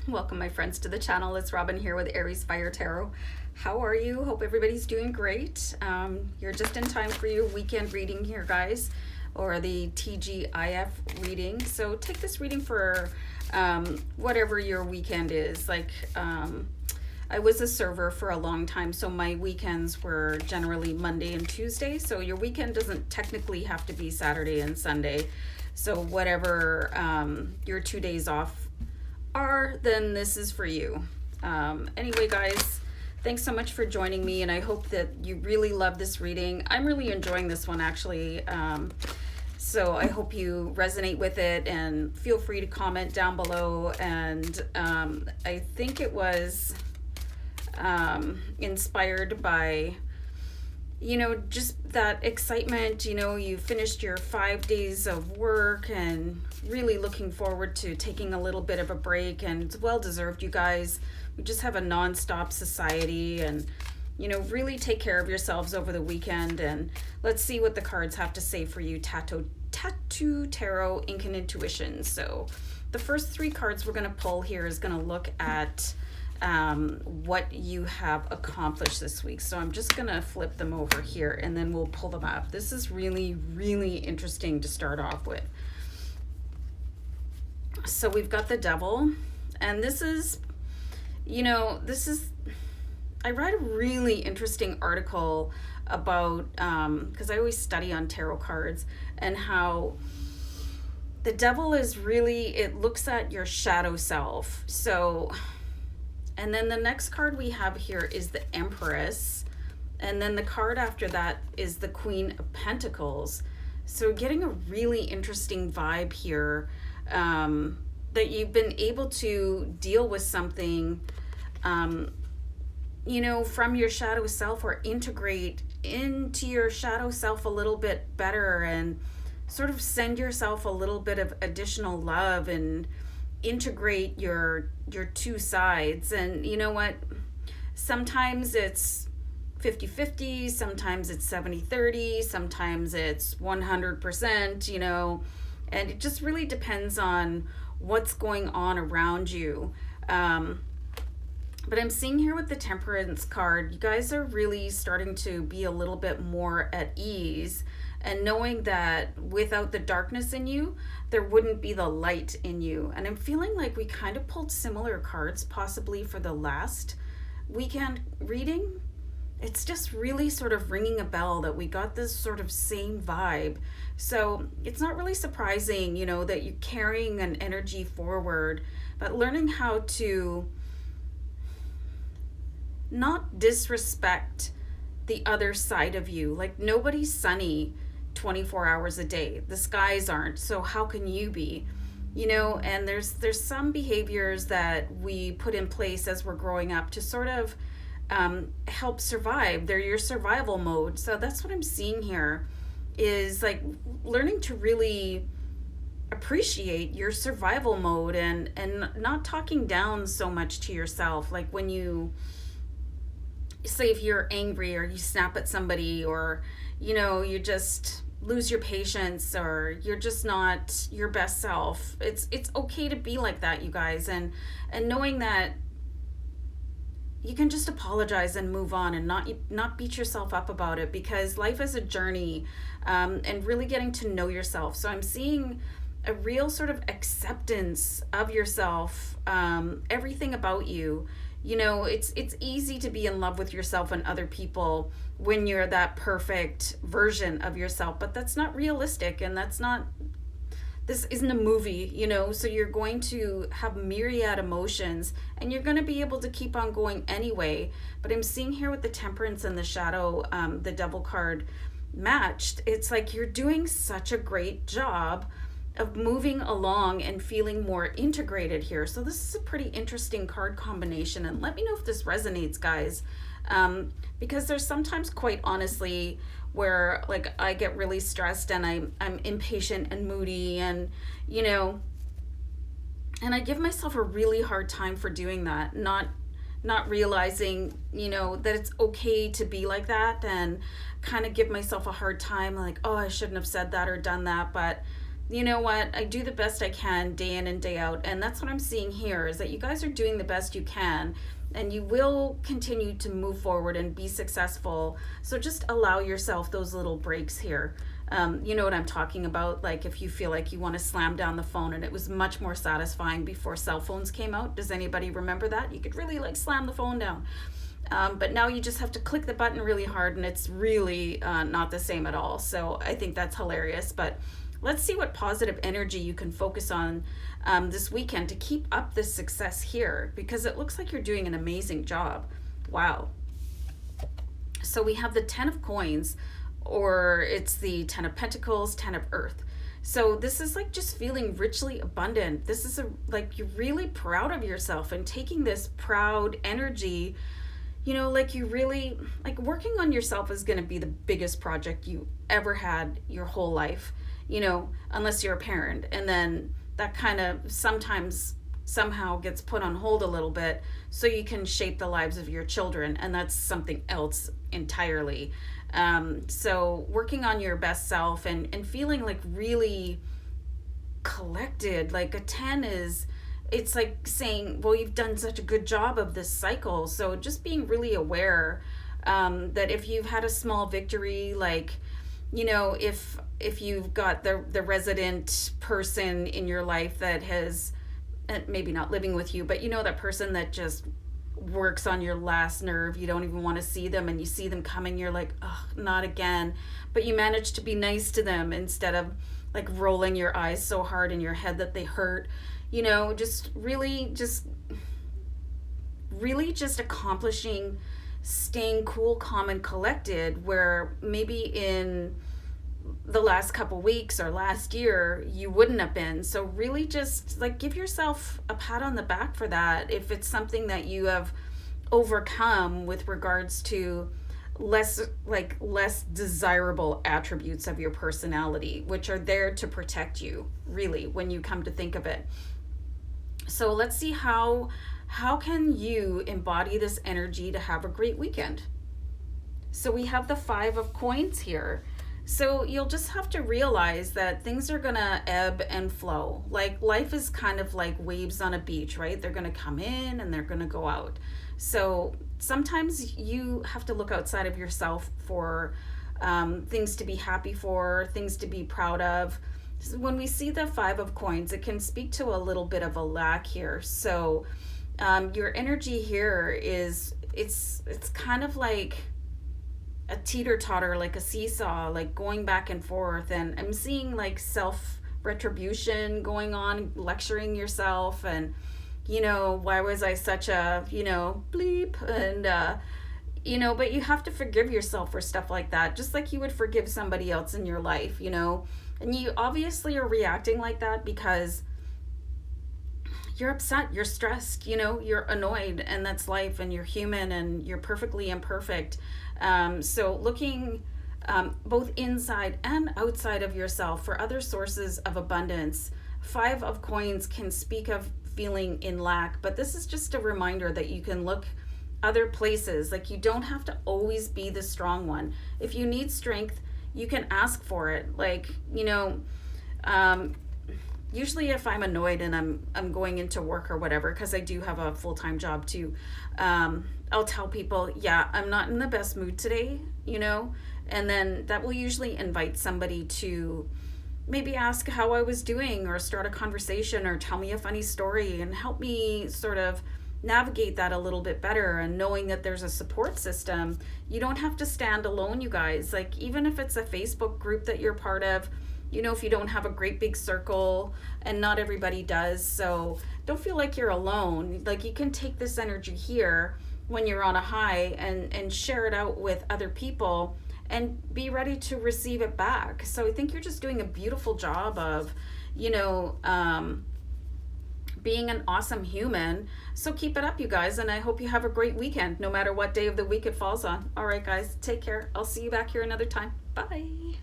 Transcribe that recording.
Welcome my friends to the channel. It's Robin here with AriesFireTarot. How are you? Hope everybody's doing great. You're just in time for your weekend reading here, guys, or the TGIF reading. So take this reading for whatever your weekend is. I was a server for a long time, so my weekends were generally Monday and Tuesday. So your weekend doesn't technically have to be Saturday and Sunday. So whatever your 2 days off are, then this is for you. Anyway, guys, thanks so much for joining me, and I hope that you really love this reading. I'm really enjoying this one, actually. So I hope you resonate with it, and feel free to comment down below. And I think it was inspired by, just that excitement. You finished your 5 days of work and really looking forward to taking a little bit of a break, and it's well deserved, you guys. We just have a non-stop society, and really take care of yourselves over the weekend. And let's see what the cards have to say for you, Tattoo Tarot, Ink and Intuition. So the first 3 cards we're going to pull here is going to look at what you have accomplished this week. So I'm just gonna flip them over here and then we'll pull them up. This is really, really interesting to start off with. So we've got the Devil, and this is, I read a really interesting article about, because I always study on tarot cards, and how the Devil is really, it looks at your shadow self. So, and then the next card we have here is the Empress. And then the card after that is the Queen of Pentacles. So getting a really interesting vibe here, that you've been able to deal with something, from your shadow self, or integrate into your shadow self a little bit better, and sort of send yourself a little bit of additional love, and integrate your 2 sides. And you know what, sometimes it's 50-50, sometimes it's 70-30, sometimes it's 100%, and it just really depends on what's going on around you. But I'm seeing here with the Temperance card, you guys are really starting to be a little bit more at ease, and knowing that without the darkness in you, there wouldn't be the light in you. And I'm feeling like we kind of pulled similar cards possibly for the last weekend reading. It's just really sort of ringing a bell that we got this sort of same vibe. So it's not really surprising, that you're carrying an energy forward, but learning how to not disrespect the other side of you. Like, nobody's sunny 24 hours a day. The skies aren't, so how can you be? And there's some behaviors that we put in place as we're growing up to sort of help survive. They're your survival mode. So that's what I'm seeing here, is like learning to really appreciate your survival mode, and not talking down so much to yourself. Like when you say, if you're angry, or you snap at somebody, or you just lose your patience, or you're just not your best self, it's okay to be like that, you guys. And knowing that you can just apologize and move on, and not beat yourself up about it, because life is a journey, and really getting to know yourself. So I'm seeing a real sort of acceptance of yourself, everything about you. It's easy to be in love with yourself and other people when you're that perfect version of yourself, but that's not realistic, and this isn't a movie, so you're going to have myriad emotions, and you're going to be able to keep on going anyway. But I'm seeing here with the Temperance and the Shadow, the Devil card matched, it's like you're doing such a great job of moving along and feeling more integrated here. So this is a pretty interesting card combination, and let me know if this resonates, guys, because there's sometimes, quite honestly, where like I get really stressed, and I'm impatient and moody, and and I give myself a really hard time for doing that, not realizing that it's okay to be like that, and kind of give myself a hard time, like, oh, I shouldn't have said that or done that. But you know what, I do the best I can day in and day out. And that's what I'm seeing here, is that you guys are doing the best you can, and you will continue to move forward and be successful. So just allow yourself those little breaks here. You know what I'm talking about? Like if you feel like you want to slam down the phone, and it was much more satisfying before cell phones came out. Does anybody remember that? You could really like slam the phone down. But now you just have to click the button really hard, and it's really not the same at all. So I think that's hilarious. But let's see what positive energy you can focus on this weekend to keep up this success here, because it looks like you're doing an amazing job. Wow. So we have the 10 of coins, or it's the 10 of pentacles, 10 of earth. So this is like just feeling richly abundant. This is like you're really proud of yourself and taking this proud energy. You know, like you really, like working on yourself is going to be the biggest project you ever had your whole life, you know, unless you're a parent. And then that kind of sometimes somehow gets put on hold a little bit so you can shape the lives of your children. And that's something else entirely. So working on your best self and feeling like really collected, like a 10 is, it's like saying, well, you've done such a good job of this cycle. So just being really aware that if you've had a small victory, like, you know, if you've got the resident person in your life that has, maybe not living with you, but you know, that person that just works on your last nerve, you don't even want to see them, and you see them coming, you're like, oh, not again. But you manage to be nice to them instead of like rolling your eyes so hard in your head that they hurt. You know, just really just accomplishing staying cool, calm, and collected, where maybe in the last couple weeks or last year you wouldn't have been. So really just like give yourself a pat on the back for that, if it's something that you have overcome with regards to less desirable attributes of your personality, which are there to protect you, really, when you come to think of it. So let's see how can you embody this energy to have a great weekend. So we have the 5 of coins here. So you'll just have to realize that things are gonna ebb and flow. Like life is kind of like waves on a beach, right? They're gonna come in and they're gonna go out. So sometimes you have to look outside of yourself for things to be happy for, things to be proud of. So when we see the 5 of coins, it can speak to a little bit of a lack here. So your energy here is, it's kind of like a teeter-totter, like a seesaw, like going back and forth. And I'm seeing like self-retribution going on, lecturing yourself, and, you know, why was I such a, you know, bleep, and you know, but you have to forgive yourself for stuff like that, just like you would forgive somebody else in your life, you know. And you obviously are reacting like that because you're upset, you're stressed, you know, you're annoyed, and that's life, and you're human, and you're perfectly imperfect. So looking both inside and outside of yourself for other sources of abundance. 5 of coins can speak of feeling in lack, but this is just a reminder that you can look other places. Like you don't have to always be the strong one. If you need strength, you can ask for it. Like, you know, usually if I'm annoyed and I'm going into work or whatever, because I do have a full-time job too, I'll tell people, yeah, I'm not in the best mood today, you know, and then that will usually invite somebody to maybe ask how I was doing, or start a conversation, or tell me a funny story and help me sort of navigate that a little bit better. And knowing that there's a support system, you don't have to stand alone, you guys. Like even if it's a Facebook group that you're part of, you know, if you don't have a great big circle, and not everybody does, so don't feel like you're alone. Like you can take this energy here when you're on a high and share it out with other people and be ready to receive it back. So I think you're just doing a beautiful job of, you know, being an awesome human. So keep it up, you guys, and I hope you have a great weekend, no matter what day of the week it falls on. All right, guys, take care. I'll see you back here another time. Bye.